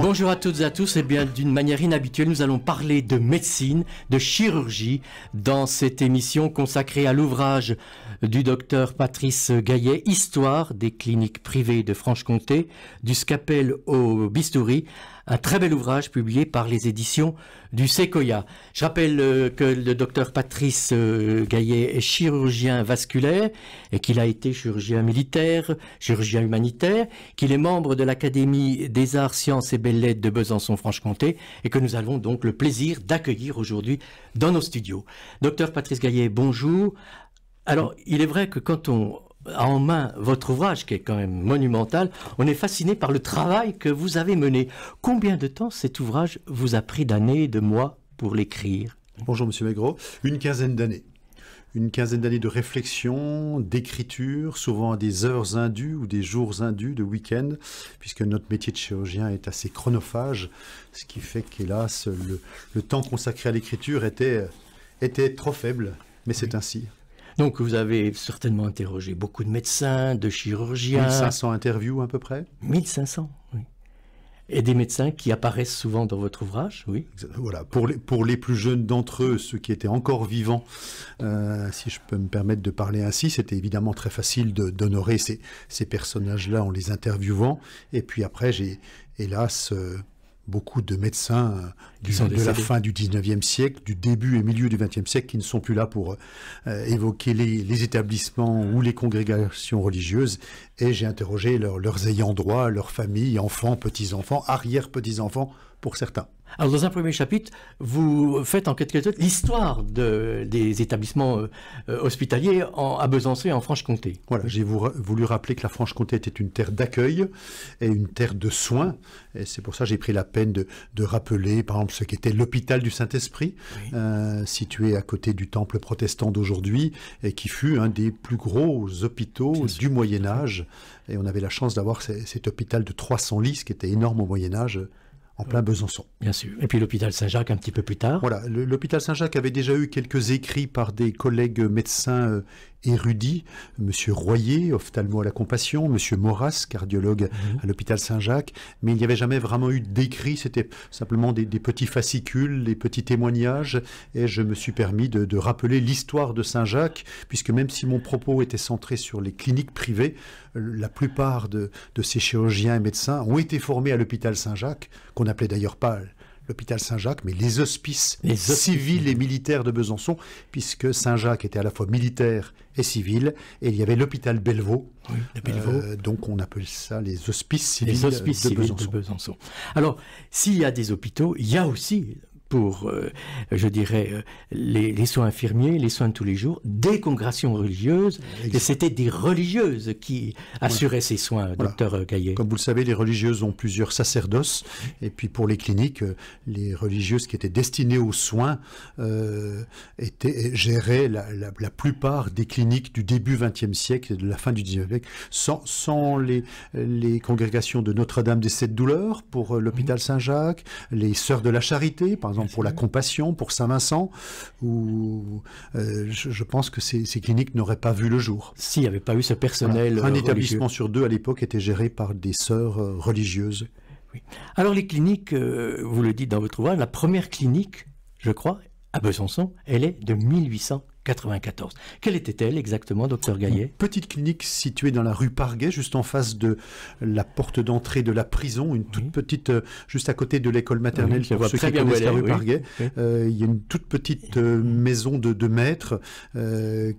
Bonjour à toutes et à tous, et bien d'une manière inhabituelle, nous allons parler de médecine, de chirurgie dans cette émission consacrée à l'ouvrage du docteur Patrice Gaillet, Histoire des cliniques privées de Franche-Comté, du scalpel au bistouri, un très bel ouvrage publié par les éditions du Sequoia. Je rappelle que le docteur Patrice Gaillet est chirurgien vasculaire et qu'il a été chirurgien militaire, chirurgien humanitaire, qu'il est membre de l'Académie des arts, sciences et belles-lettres de Besançon-Franche-Comté et que nous avons donc le plaisir d'accueillir aujourd'hui dans nos studios. Docteur Patrice Gaillet, bonjour. Alors, il est vrai que quand on a en main votre ouvrage, qui est quand même monumental, on est fasciné par le travail que vous avez mené. Combien de temps cet ouvrage vous a pris d'années, de mois pour l'écrire? Bonjour Monsieur Maigret, une quinzaine d'années. Une quinzaine d'années de réflexion, d'écriture, souvent à des heures indues ou des jours indus de week-end, puisque notre métier de chirurgien est assez chronophage, ce qui fait qu'hélas, le temps consacré à l'écriture était trop faible, mais c'est ainsi. Donc vous avez certainement interrogé beaucoup de médecins, de chirurgiens. 1500 interviews à peu près. 1500, oui. Et des médecins qui apparaissent souvent dans votre ouvrage, oui. Voilà, pour les plus jeunes d'entre eux, ceux qui étaient encore vivants, si je peux me permettre de parler ainsi, c'était évidemment très facile d'honorer ces personnages-là en les interviewant. Et puis après, j'ai hélas beaucoup de médecins de la fin du 19e siècle, du début et milieu du 20e siècle, qui ne sont plus là pour évoquer les établissements ou les congrégations religieuses. Et j'ai interrogé leurs ayants droit, leurs familles, enfants, petits-enfants, arrière-petits-enfants, pour certains. Alors, dans un premier chapitre, vous faites en quelque sorte l'histoire des établissements hospitaliers à Besançon et en Franche-Comté. Voilà, j'ai voulu rappeler que la Franche-Comté était une terre d'accueil et une terre de soins. Et c'est pour ça que j'ai pris la peine de rappeler, par exemple, ce qu'était l'hôpital du Saint-Esprit, oui, situé à côté du temple protestant d'aujourd'hui, et qui fut un des plus gros hôpitaux du Moyen-Âge. Et on avait la chance d'avoir cet hôpital de 300 lits, ce qui était énorme au Moyen-Âge, en plein Besançon. Bien sûr. Et puis l'hôpital Saint-Jacques un petit peu plus tard. Voilà, l'hôpital Saint-Jacques avait déjà eu quelques écrits par des collègues médecins érudits, Monsieur Royer, ophtalmo à la Compassion, Monsieur Maurras, cardiologue à l'hôpital Saint-Jacques, mais il n'y avait jamais vraiment eu d'écrits, c'était simplement des petits fascicules, des petits témoignages, et je me suis permis de rappeler l'histoire de Saint-Jacques, puisque même si mon propos était centré sur les cliniques privées, la plupart de ces chirurgiens et médecins ont été formés à l'hôpital Saint-Jacques, qu'on n'appelait d'ailleurs pas l'hôpital Saint-Jacques, mais les hospices civils et militaires de Besançon, puisque Saint-Jacques était à la fois militaire et civil, et il y avait l'hôpital Bellevaux, oui, donc on appelle ça les hospices civils, de Besançon. Alors, s'il y a des hôpitaux, il y a aussi, pour, je dirais, les soins infirmiers, les soins de tous les jours, des congrégations religieuses, et c'était des religieuses qui assuraient ces soins, voilà. Docteur Gaillet. Comme vous le savez, les religieuses ont plusieurs sacerdoces, et puis pour les cliniques, les religieuses qui étaient destinées aux soins géraient la plupart des cliniques du début XXe siècle et de la fin du XIXe siècle, sans les congrégations de Notre-Dame des Sept Douleurs pour l'hôpital Saint-Jacques, les Sœurs de la Charité, par exemple, pour la Compassion, pour Saint-Vincent, où je pense que ces cliniques n'auraient pas vu le jour. S'il n'y avait pas eu ce personnel voilà. Un établissement sur deux à l'époque était géré par des sœurs religieuses. Oui. Alors les cliniques, vous le dites dans votre ouvrage, la première clinique, je crois, à Besançon, elle est de 1894. Quelle était-elle exactement, docteur Gaillet? Une petite clinique située dans la rue Parguet, juste en face de la porte d'entrée de la prison, une toute petite, juste à côté de l'école maternelle, pour ceux qui connaissent la rue Parguet. Il y a une toute petite maison de maître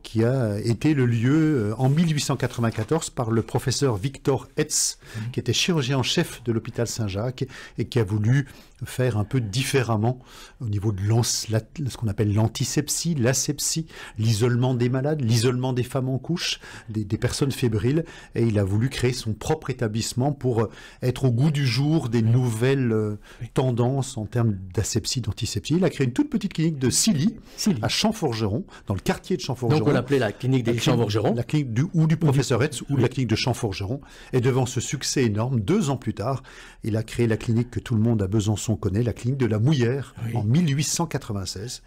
qui a été le lieu en 1894 par le professeur Victor Hetz, qui était chirurgien en chef de l'hôpital Saint-Jacques et qui a voulu faire un peu différemment au niveau de ce qu'on appelle l'antisepsie, l'asepsie, l'isolement des malades, l'isolement des femmes en couche, des personnes fébriles, et il a voulu créer son propre établissement pour être au goût du jour des nouvelles tendances en termes d'asepsie, d'antisepsie. Il a créé une toute petite clinique de 6 lits à Champs-Forgeron, dans le quartier de Champs-Forgeron. Donc on l'appelait la clinique des Champs-Forgeron. La clinique du professeur Hetz ou de la clinique de Champs-Forgeron. Et devant ce succès énorme, 2 ans plus tard, il a créé la clinique que tout le monde à Besançon connaît, la clinique de la Mouillère, en 1896.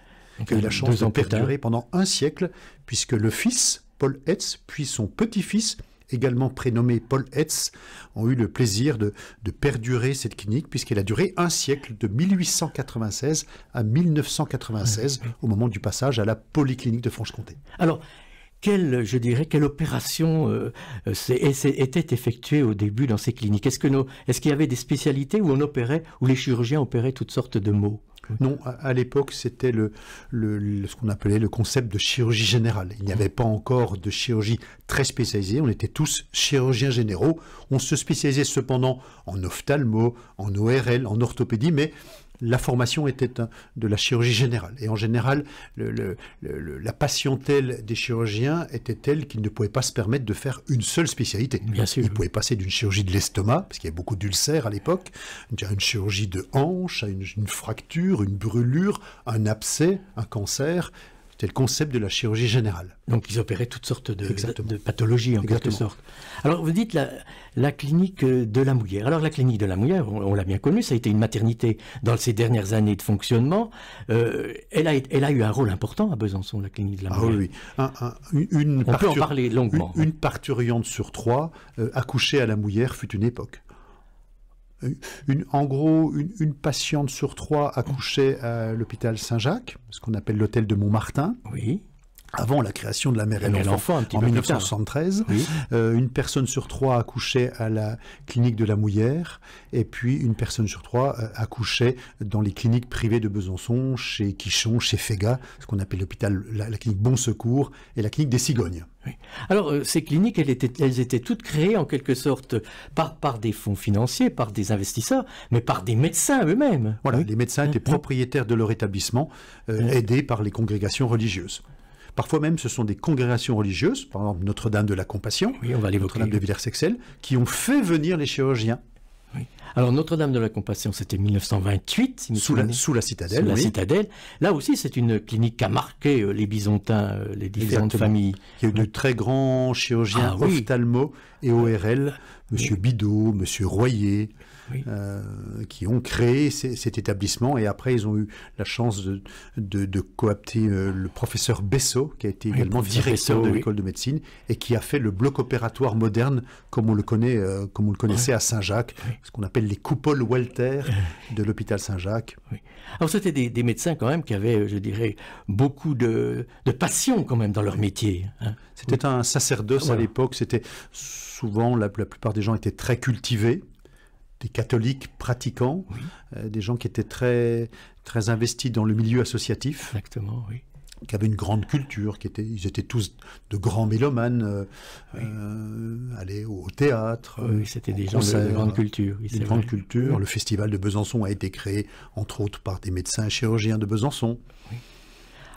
qui a eu la chance de perdurer pendant un siècle, puisque le fils, Paul Hetz, puis son petit-fils, également prénommé Paul Hetz, ont eu le plaisir de perdurer cette clinique, puisqu'elle a duré un siècle, de 1896 à 1996, au moment du passage à la Polyclinique de Franche-Comté. Alors, quelle opération était effectuée au début dans ces cliniques? Est-ce qu'il y avait des spécialités où où les chirurgiens opéraient toutes sortes de maux? Non, à l'époque, c'était ce qu'on appelait le concept de chirurgie générale. Il n'y avait pas encore de chirurgie très spécialisée. On était tous chirurgiens généraux. On se spécialisait cependant en ophtalmo, en ORL, en orthopédie, mais la formation était de la chirurgie générale. Et en général, la patientèle des chirurgiens était telle qu'ils ne pouvaient pas se permettre de faire une seule spécialité. Bien sûr. Ils pouvaient passer d'une chirurgie de l'estomac, parce qu'il y avait beaucoup d'ulcères à l'époque, à une chirurgie de hanche, à une fracture, une brûlure, un abcès, un cancer. C'était le concept de la chirurgie générale. Donc ils opéraient toutes sortes de pathologies en quelque sorte. Alors vous dites la clinique de la Mouillère. Alors la clinique de la Mouillère, on l'a bien connue, ça a été une maternité dans ces dernières années de fonctionnement. Elle a eu un rôle important à Besançon, la clinique de la Mouillère. Oui. On peut en parler longuement. Une parturiente sur 3 accouchée à la Mouillère fut une époque. En gros, une patiente sur 3 accouchait à l'hôpital Saint-Jacques, ce qu'on appelle l'hôtel de Montmartin. Oui. Avant la création de la mère et l'enfant en 1973. Oui. Une personne sur 3 accouchait à la clinique de la Mouillère, et puis une personne sur 3 accouchait dans les cliniques privées de Besançon, chez Quichon, chez Fégat, ce qu'on appelle l'hôpital, la clinique Bon Secours et la clinique des Cigognes. Oui. Alors, ces cliniques, elles étaient toutes créées en quelque sorte par des fonds financiers, par des investisseurs, mais par des médecins eux-mêmes. Voilà, les médecins étaient propriétaires de leur établissement, aidés par les congrégations religieuses. Parfois même, ce sont des congrégations religieuses, par exemple Notre-Dame de la Compassion, Notre-Dame de Villers-Sexel, qui ont fait venir les chirurgiens. Oui. Alors Notre-Dame de la Compassion, c'était 1928. Sous la citadelle. Sous la citadelle. Là aussi, c'est une clinique qui a marqué les Bisontins, les différentes familles. Il y a eu de très grands chirurgiens ophtalmo et ORL, M. Bidot, M. Royer, qui ont créé cet établissement, et après ils ont eu la chance de coopter le professeur Bessot, qui a été également directeur de l'école de médecine, et qui a fait le bloc opératoire moderne comme on le connaissait à Saint-Jacques, ce qu'on appelle les coupoles Walter de l'hôpital Saint-Jacques. Oui. Alors c'était des médecins quand même qui avaient, je dirais, beaucoup de passion quand même dans leur métier. Hein. C'était un sacerdoce à l'époque, c'était souvent, la plupart des gens étaient très cultivés, des catholiques pratiquants, des gens qui étaient très, très investis dans le milieu associatif. Exactement, oui. Qui avaient une grande culture, ils étaient tous de grands mélomanes, allaient au théâtre. Oui, c'était des gens de grande culture. Oui, de grande culture. Le festival de Besançon a été créé, entre autres, par des médecins chirurgiens de Besançon. Oui.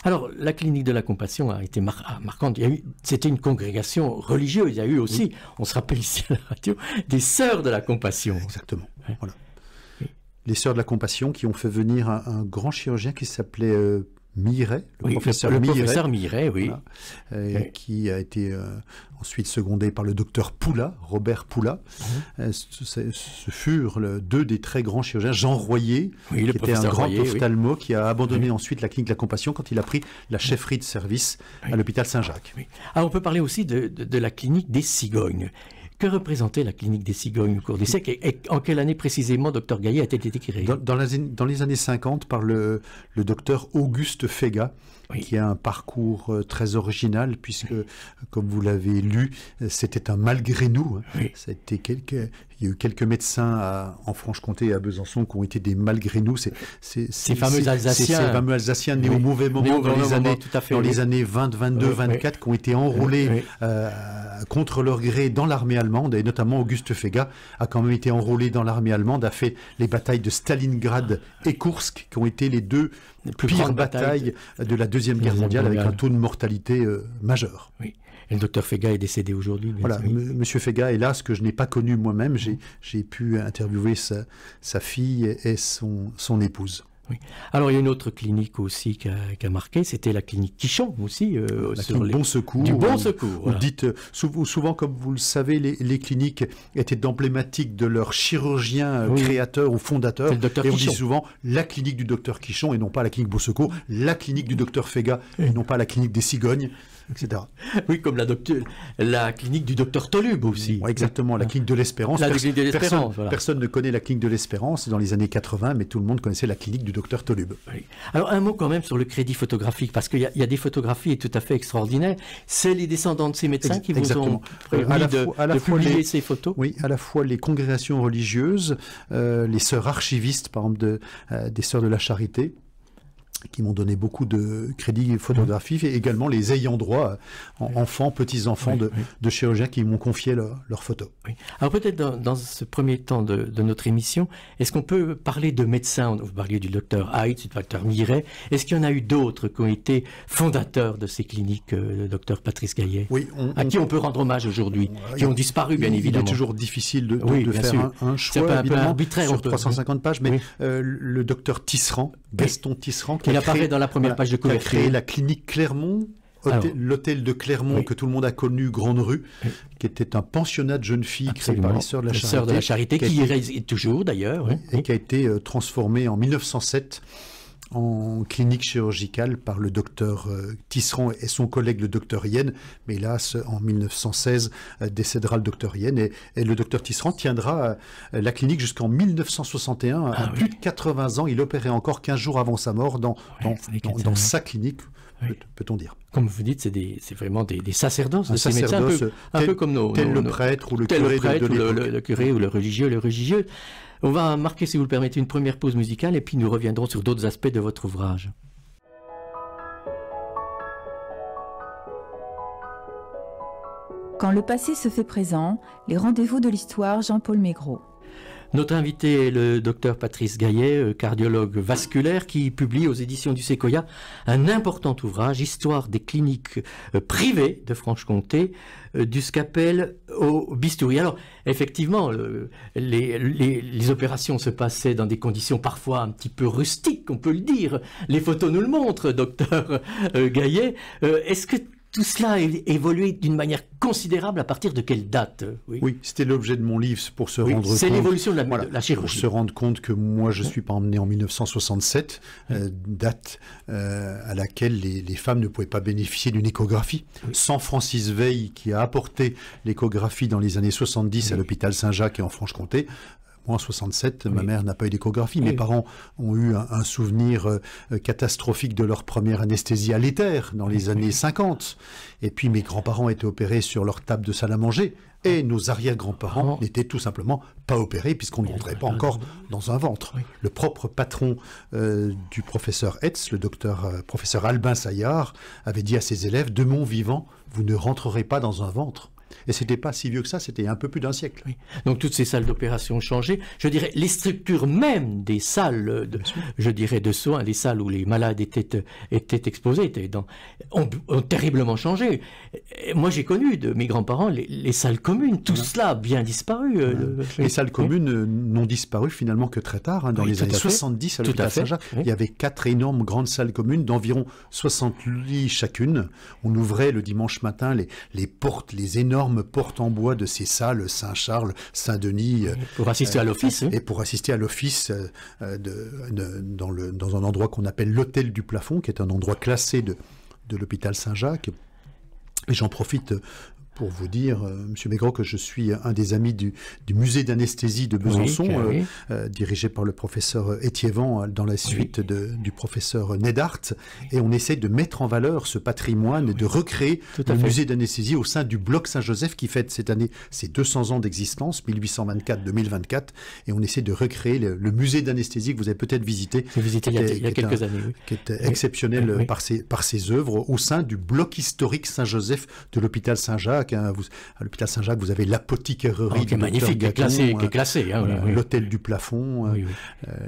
Alors, la clinique de la Compassion a été marquante. C'était une congrégation religieuse. Il y a eu aussi, on se rappelle ici à la radio, des Sœurs de la Compassion. Exactement. Voilà. Oui. Les Sœurs de la Compassion qui ont fait venir un grand chirurgien qui s'appelait Miret, le professeur Miret, oui. Voilà, qui a été ensuite secondé par le docteur Poula, Robert Poula. Ce furent deux des très grands chirurgiens, Jean Royer, qui était un grand ophtalmo, qui a abandonné ensuite la clinique de la Compassion quand il a pris la chefferie de service à l'hôpital Saint-Jacques. Oui. Alors on peut parler aussi de la clinique des Cigognes. Que représentait la clinique des Cigognes au cours des siècles, et en quelle année précisément Dr Gaillet a-t-il été créé? Dans les années 50 par le docteur Auguste Fégat, qui a un parcours très original, puisque, comme vous l'avez lu, c'était un malgré nous. Ça a été il y a eu quelques médecins en Franche-Comté et à Besançon qui ont été des malgré nous. Ces fameux Alsaciens nés au mauvais moment dans les années 20, 22, 24, qui ont été enrôlés contre leur gré dans l'armée allemande, et notamment Auguste Fégat a quand même été enrôlé dans l'armée allemande, a fait les batailles de Stalingrad et Koursk, qui ont été les deux pires batailles de la Deuxième Guerre mondiale, avec un taux de mortalité majeur. Oui. Et le docteur Fégat est décédé aujourd'hui. Voilà, Monsieur Fégat, hélas, que je n'ai pas connu moi-même, j'ai pu interviewer sa fille et son épouse. Oui. Alors il y a une autre clinique aussi qui a marqué, c'était la clinique Quichon aussi. Bon Secours. Du Bon Secours. Voilà. Souvent, comme vous le savez, les cliniques étaient emblématiques de leur chirurgien créateur ou fondateur. Et on dit souvent la clinique du docteur Quichon et non pas la clinique Bon Secours, la clinique du docteur Fégat et non pas la clinique des Cigognes. etc. Oui, comme la clinique du docteur Tolube aussi. Ouais, exactement, la clinique de l'Espérance. Personne ne connaît la clinique de l'Espérance dans les années 80, mais tout le monde connaissait la clinique du docteur Tolube. Oui. Alors un mot quand même sur le crédit photographique, parce qu'il y a des photographies tout à fait extraordinaires. C'est les descendants de ces médecins qui vous ont permis de publier ces photos. Oui, à la fois les congrégations religieuses, les sœurs archivistes, par exemple des sœurs de la Charité, qui m'ont donné beaucoup de crédits photographiques, et également les ayants droit, enfants, petits-enfants de chirurgiens qui m'ont confié leurs photos. Oui. Alors peut-être dans ce premier temps de notre émission, est-ce qu'on peut parler de médecins? Vous parliez du docteur Heitz, du docteur Miret. Est-ce qu'il y en a eu d'autres qui ont été fondateurs de ces cliniques, le docteur Patrice Gaillet, à qui on peut rendre hommage aujourd'hui, qui ont disparu bien évidemment? Il est toujours difficile de faire un choix, un peu arbitraire, sur 350 pages, mais le docteur Tisserand, Gaston Tisserand, il apparaît dans la première page de couverture. Qui a créé la clinique Clermont, l'hôtel de Clermont que tout le monde a connu, Grande Rue, qui était un pensionnat de jeunes filles créé par les Sœurs de la Charité. Sœurs de la Charité, qui y réside toujours d'ailleurs. Et qui a été transformé en 1907 en clinique chirurgicale par le docteur Tisserand et son collègue le docteur Yen, mais hélas en 1916 décédera le docteur Yen, et le docteur Tisserand tiendra la clinique jusqu'en 1961, à plus de 80 ans. Il opérait encore 15 jours avant sa mort dans sa clinique, peut-on dire. Comme vous dites, c'est vraiment des sacerdoces de ces médecins, un peu comme le prêtre ou le curé de l'époque. Le curé ou le religieux. On va marquer, si vous le permettez, une première pause musicale et puis nous reviendrons sur d'autres aspects de votre ouvrage. Quand le passé se fait présent, les rendez-vous de l'histoire, Jean-Paul Maigret. Notre invité est le docteur Patrice Gaillet, cardiologue vasculaire, qui publie aux éditions du Séquoia un important ouvrage, Histoire des cliniques privées de Franche-Comté, du scalpel au bistouri. Alors, effectivement, les opérations se passaient dans des conditions parfois un petit peu rustiques, on peut le dire. Les photos nous le montrent, docteur Gaillet. Est-ce que tout cela a évolué d'une manière considérable à partir de quelle date? Oui, c'était l'objet de mon livre, pour se rendre compte. C'est l'évolution de la chirurgie. Pour se rendre compte que moi, je suis pas emmené en 1967, date à laquelle les femmes ne pouvaient pas bénéficier d'une échographie. Sans Francis Veil, qui a apporté l'échographie dans les années 70 à l'hôpital Saint-Jacques et en Franche-Comté, moi, en 67, ma mère n'a pas eu d'échographie. Mes parents ont eu un souvenir catastrophique de leur première anesthésie à l'éther dans les années 50. Et puis, mes grands-parents étaient opérés sur leur table de salle à manger. Et nos arrière-grands-parents n'étaient tout simplement pas opérés, puisqu'on ne rentrait pas encore dans un ventre. Le propre patron du professeur Heitz, le professeur Albin Saillard, avait dit à ses élèves, de mon vivant, vous ne rentrerez pas dans un ventre. Et c'était pas si vieux que ça, c'était un peu plus d'un siècle. Donc toutes ces salles d'opération ont changé. Je dirais, les structures même des salles, de soins, les salles où les malades étaient exposés, ont terriblement changé. Et moi, j'ai connu de mes grands-parents les salles communes. Tout cela a bien disparu. Les salles communes n'ont disparu finalement que très tard. Dans les années 70, à l'hôpital Saint-Jacques, il y avait 4 énormes grandes salles communes d'environ 60 lits chacune. On ouvrait le dimanche matin les portes, les énormes portes en bois de ces salles, Saint-Charles, Saint-Denis. Pour assister à l'office. Et pour assister à l'office dans un endroit qu'on appelle l'hôtel du plafond, qui est un endroit classé de l'hôpital Saint-Jacques. Et j'en profite pour vous dire, Monsieur Maigret, que je suis un des amis du musée d'anesthésie de Besançon, dirigé par le professeur Étiévan dans la suite du professeur Nedart, et on essaie de mettre en valeur ce patrimoine et de recréer le musée d'anesthésie au sein du bloc Saint-Joseph qui fête cette année ses 200 ans d'existence, 1824-2024, et on essaie de recréer le musée d'anesthésie que vous avez peut-être visité. Il y a quelques années. Qui est exceptionnel par ses œuvres au sein du bloc historique Saint-Joseph de l'hôpital Saint-Jacques. À l'hôpital Saint-Jacques, vous avez l'apothicairerie qui est magnifique, qui est classé. L'hôtel du plafond,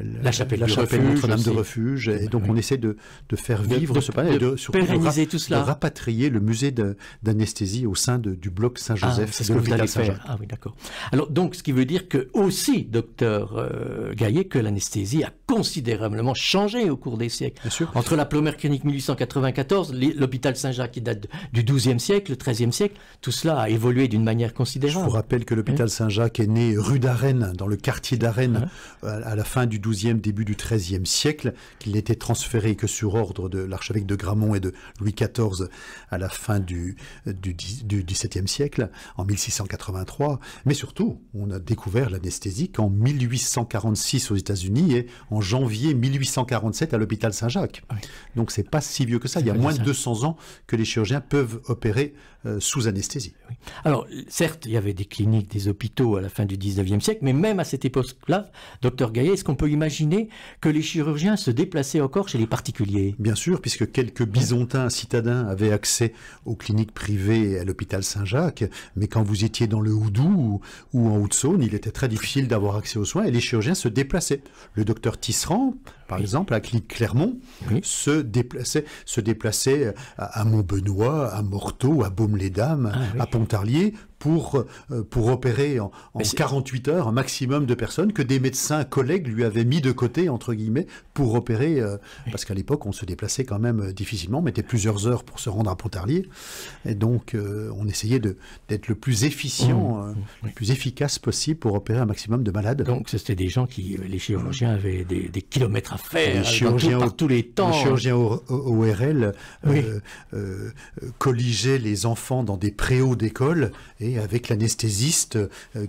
la chapelle Notre-Dame de Refuge. Et donc, on essaie de faire vivre ce panel et de pérenniser tout cela. De rapatrier le musée d'anesthésie au sein du bloc Saint-Joseph. C'est ce que vous allez faire. Ah oui, d'accord. Alors, donc, ce qui veut dire que aussi, docteur Gaillet, que l'anesthésie a considérablement changé au cours des siècles. Bien sûr. Entre la première clinique 1894, l'hôpital Saint-Jacques qui date du XIIe siècle, le XIIIe siècle, tout cela a évolué d'une manière considérable. Je vous rappelle que l'hôpital Saint-Jacques est né rue d'Arennes, dans le quartier d'Arennes, à la fin du XIIe, début du XIIIe siècle, qu'il n'était transféré que sur ordre de l'archevêque de Gramont et de Louis XIV à la fin du XVIIe siècle, en 1683. Mais surtout, on a découvert l'anesthésie qu'en 1846 aux États-Unis et en janvier 1847 à l'hôpital Saint-Jacques. Oui. Donc c'est pas si vieux que ça. Il y a moins de 200 ans que les chirurgiens peuvent opérer sous anesthésie. Oui. Alors, certes, il y avait des cliniques, des hôpitaux à la fin du 19e siècle, mais même à cette époque-là, docteur Gaillet, est-ce qu'on peut imaginer que les chirurgiens se déplaçaient encore chez les particuliers? Bien sûr, puisque quelques bisontins citadins avaient accès aux cliniques privées et à l'hôpital Saint-Jacques, mais quand vous étiez dans le Houdou ou en Haute-Saône, il était très difficile d'avoir accès aux soins et les chirurgiens se déplaçaient. Le docteur Tisserand, par exemple, à la clinique Clermont, se déplaçait à Montbenoît, à Morteau, à Baume-les-Dames, à Pontarlier, pour opérer en 48 heures un maximum de personnes que des médecins collègues lui avaient mis de côté, entre guillemets, pour opérer, parce qu'à l'époque, on se déplaçait quand même difficilement, on mettait plusieurs heures pour se rendre à Pontarlier, et donc on essayait d'être le plus efficient, le plus efficace possible pour opérer un maximum de malades. Donc c'était des gens les chirurgiens avaient des kilomètres à faire, par tous les temps. Les chirurgiens ORL colligeaient les enfants dans des préaux d'école, et avec l'anesthésiste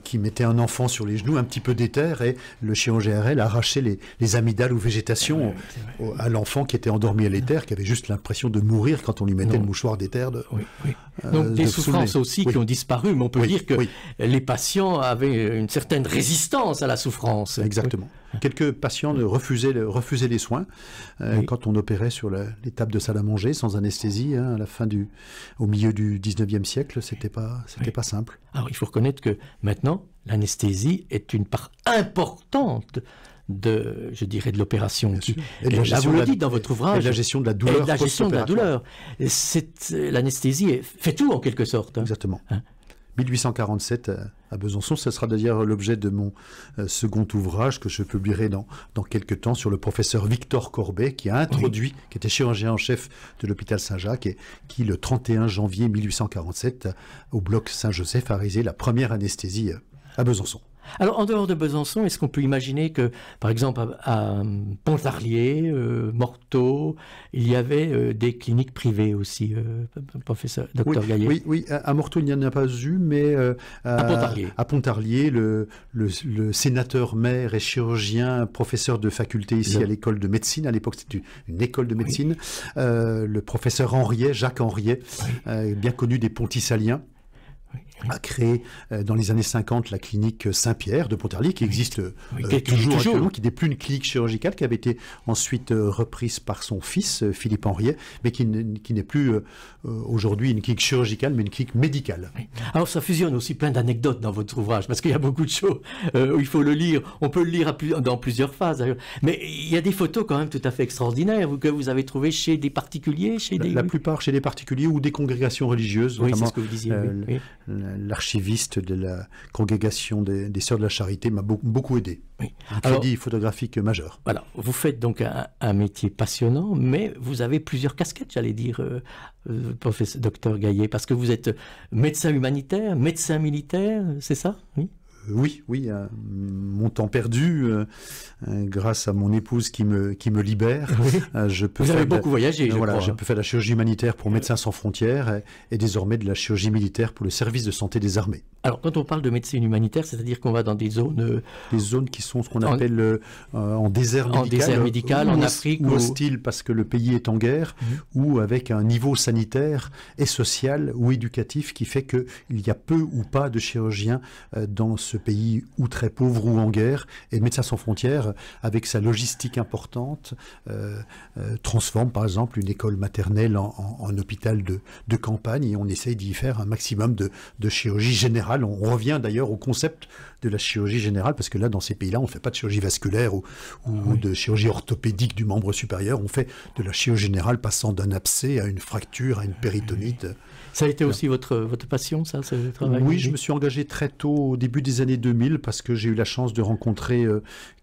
qui mettait un enfant sur les genoux, un petit peu d'éther, et le chirurgien ORL arrachait les amygdales ou végétation à l'enfant qui était endormi à l'éther, qui avait juste l'impression de mourir quand on lui mettait le mouchoir d'éther. Donc des souffrances aussi qui ont disparu, mais on peut dire que les patients avaient une certaine résistance à la souffrance. Exactement. Quelques patients refusaient les soins quand on opérait sur l'étape de salle à manger sans anesthésie au milieu du 19e siècle, c'était pas simple. Alors il faut reconnaître que maintenant l'anesthésie est une part importante de l'opération. Là, vous le dites dans votre ouvrage. Et la gestion de la douleur. La gestion de la douleur. L'anesthésie fait tout en quelque sorte. Exactement. 1847 à Besançon, ce sera d'ailleurs l'objet de mon second ouvrage que je publierai dans quelques temps sur le professeur Victor Corbet qui était chirurgien en chef de l'hôpital Saint-Jacques et qui le 31 janvier 1847 au bloc Saint-Joseph a réalisé la première anesthésie à Besançon. Alors, en dehors de Besançon, est-ce qu'on peut imaginer que, par exemple, à Pontarlier, Morteau, il y avait des cliniques privées aussi, professeur, docteur Gaillet? Oui, à Morteau, il n'y en a pas eu, mais à Pontarlier, le sénateur maire et chirurgien, professeur de faculté ici à l'école de médecine, à l'époque c'était une école de médecine, le professeur Jacques Henriet, bien connu des Pontisaliens, a créé dans les années 50 la clinique Saint-Pierre de Pontarlier qui existe toujours actuellement, qui n'est plus une clinique chirurgicale, qui avait été ensuite reprise par son fils Philippe Henriet, mais qui n'est plus aujourd'hui une clinique chirurgicale, mais une clinique médicale. Alors ça fusionne aussi plein d'anecdotes dans votre ouvrage, parce qu'il y a beaucoup de choses où il faut le lire. On peut le lire dans plusieurs phases d'ailleurs. Mais il y a des photos quand même tout à fait extraordinaires que vous avez trouvées chez des particuliers, la plupart chez des particuliers ou des congrégations religieuses. Oui, c'est ce que vous disiez. L'archiviste de la congrégation des Sœurs de la Charité m'a beaucoup aidé. Oui. Un crédit photographique majeur. Voilà, vous faites donc un métier passionnant, mais vous avez plusieurs casquettes, j'allais dire, professeur docteur Gaillet, parce que vous êtes médecin humanitaire, médecin militaire, c'est ça? Oui, mon temps perdu, grâce à mon épouse qui me libère. Vous avez beaucoup voyagé, je crois. Je peux faire de la chirurgie humanitaire pour Médecins sans frontières et désormais de la chirurgie militaire pour le service de santé des armées. Alors, quand on parle de médecine humanitaire, c'est-à-dire qu'on va dans des zones... Des zones qui sont ce qu'on appelle en désert médical. En désert médical, en Afrique. Ou hostile parce que le pays est en guerre, ou avec un niveau sanitaire et social ou éducatif qui fait qu'il y a peu ou pas de chirurgiens dans ce pays ou très pauvre ou en guerre. Et Médecins sans frontières, avec sa logistique importante, transforme par exemple une école maternelle en hôpital de campagne, et on essaye d'y faire un maximum de chirurgie générale. On revient d'ailleurs au concept de la chirurgie générale, parce que là, dans ces pays-là, on ne fait pas de chirurgie vasculaire ou de chirurgie orthopédique du membre supérieur. On fait de la chirurgie générale passant d'un abcès à une fracture, à une péritonite. Ça a été aussi votre passion, ça, ce travail? Oui, je me suis engagé très tôt, au début des les années 2000 parce que j'ai eu la chance de rencontrer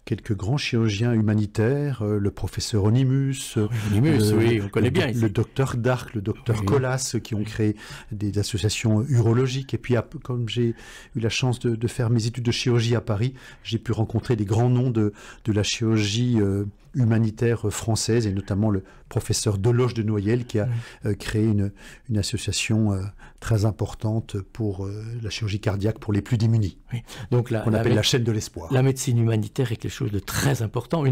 quelques grands chirurgiens humanitaires, le professeur Onimus, oui, on connaît bien ici. Le docteur Darc, le docteur Colas, qui ont créé des associations urologiques. Et puis, comme j'ai eu la chance de faire mes études de chirurgie à Paris, j'ai pu rencontrer des grands noms de la chirurgie humanitaire française, et notamment le professeur Deloche de Noyelles, qui a créé une association très importante pour la chirurgie cardiaque pour les plus démunis. Oui. Donc qu'on appelle la chaîne de l'espoir. La médecine humanitaire est quelque chose de très important,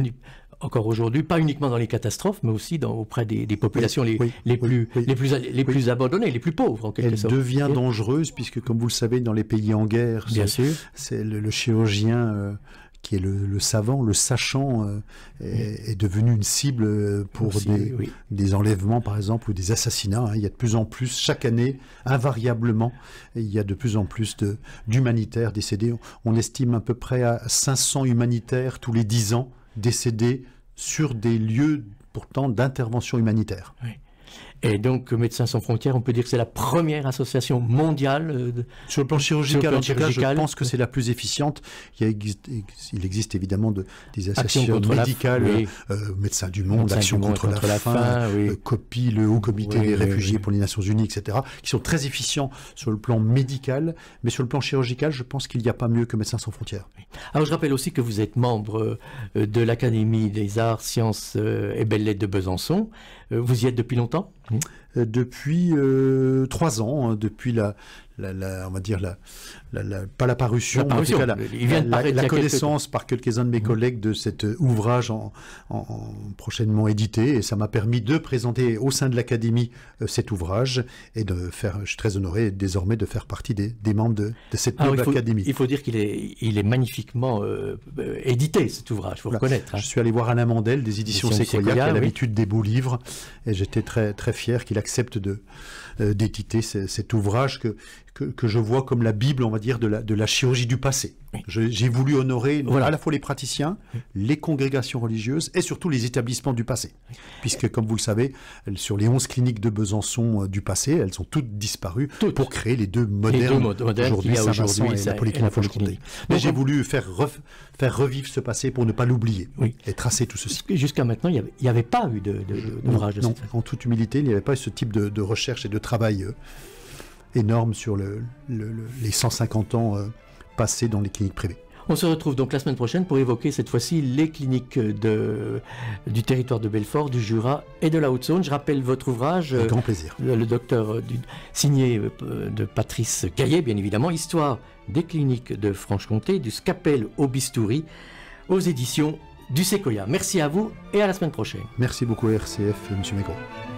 encore aujourd'hui, pas uniquement dans les catastrophes, mais aussi auprès des populations les plus abandonnées, les plus pauvres en quelque sorte. Elle devient dangereuse puisque, comme vous le savez, dans les pays en guerre, c'est le chirurgien qui est le savant, le sachant, est devenu une cible pour des enlèvements, par exemple, ou des assassinats. Il y a de plus en plus, chaque année, invariablement, il y a de plus en plus d'humanitaires décédés. On estime à peu près à 500 humanitaires tous les 10 ans décédés sur des lieux, pourtant, d'intervention humanitaire. Oui. Et donc, Médecins sans frontières, on peut dire que c'est la première association mondiale sur le plan chirurgical. En tout cas, je pense que c'est la plus efficiente. Il existe évidemment des associations médicales, Médecins du Monde, Action contre la faim, COPI, le Haut Comité des réfugiés pour les Nations Unies, etc., qui sont très efficients sur le plan médical, mais sur le plan chirurgical, je pense qu'il n'y a pas mieux que Médecins sans frontières. Alors, je rappelle aussi que vous êtes membre de l'Académie des Arts, Sciences et Belles-Lettres de Besançon. Vous y êtes depuis longtemps ? Depuis 3 ans, depuis on va dire pas la parution, mais en tout cas la connaissance par quelques-uns de mes collègues de cet ouvrage prochainement édité, et ça m'a permis de présenter au sein de l'Académie cet ouvrage et je suis très honoré désormais de faire partie des membres de cette noble Académie. Il faut dire qu'il est magnifiquement édité, cet ouvrage, il faut reconnaître. Je suis allé voir Alain Mandel des éditions Séquoia, qui a l'habitude des beaux livres, et j'étais très, très fier qu'il accepte d'éditer cet ouvrage que je vois comme la Bible, on va dire, de la chirurgie du passé. J'ai voulu honorer à la fois les praticiens, les congrégations religieuses et surtout les établissements du passé. Puisque, comme vous le savez, sur les 11 cliniques de Besançon du passé, elles ont toutes disparu pour créer les deux modernes aujourd'hui, Saint-Vincent et la Polyclinique Franche-Comté. Mais j'ai voulu faire revivre ce passé pour ne pas l'oublier et tracer tout ceci. Jusqu'à maintenant, il n'y avait pas eu d'ouvrage de cette façon. En toute humilité, il n'y avait pas eu ce type de recherche et de travail énorme sur les 150 ans passés dans les cliniques privées. On se retrouve donc la semaine prochaine pour évoquer cette fois-ci les cliniques du territoire de Belfort, du Jura et de la Haute-Saône. Je rappelle votre ouvrage. Avec grand plaisir. Le docteur signé de Patrice Gaillet, bien évidemment, Histoire des cliniques de Franche-Comté, du scalpel au bistouri, aux éditions du Séquoia. Merci à vous et à la semaine prochaine. Merci beaucoup RCF, M. Maigret.